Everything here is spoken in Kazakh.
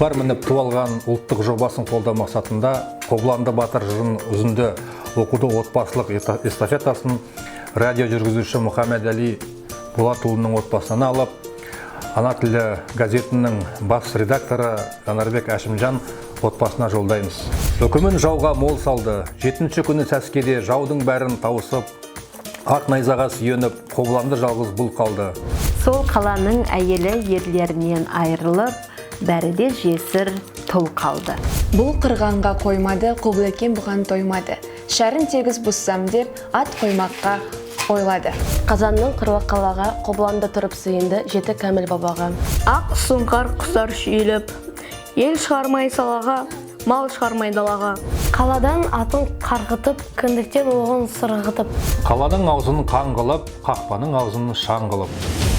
Тұлпар мініп туалған ұлттық жобасын қолдау мақсатында Қобыланды батыр жырын үзінді оқуды отбасылық эстафетасын радио жүргізуші Мұхаммед-Али Болатұлының отбасынан алып, Ана тілі газетінің бас редакторы Жанарбек Әшімжан отбасына жолдаймыз. Үкімін жауға мол салды. 7-ші күні сәскеде жаудың бәрін тауысып, ақ найзаға сүйеніп, Қобыланды жалғыз бұл қалды. Сол қаланың әйелі ерлерінен айырылып, бәрі де жесір тұл қалды. Бұл қырғанға қоймады, Құбылекең бұған тоймады. Шәрін тегіз бұссам деп, ат қоймаққа ойлады. Қазанның қыруақ қалаға Қобыланды тұрып сыйынды жеті кәміл бабаға. Ақ сұңқар құстар шүйіліп, ел шығармай салаға, мал шығармай далаға. Қаладан атын қарғытып, кіндіктен оғын сырғытып. Қаланың аузын қан қылып, қақпаның аузын шаң қылып.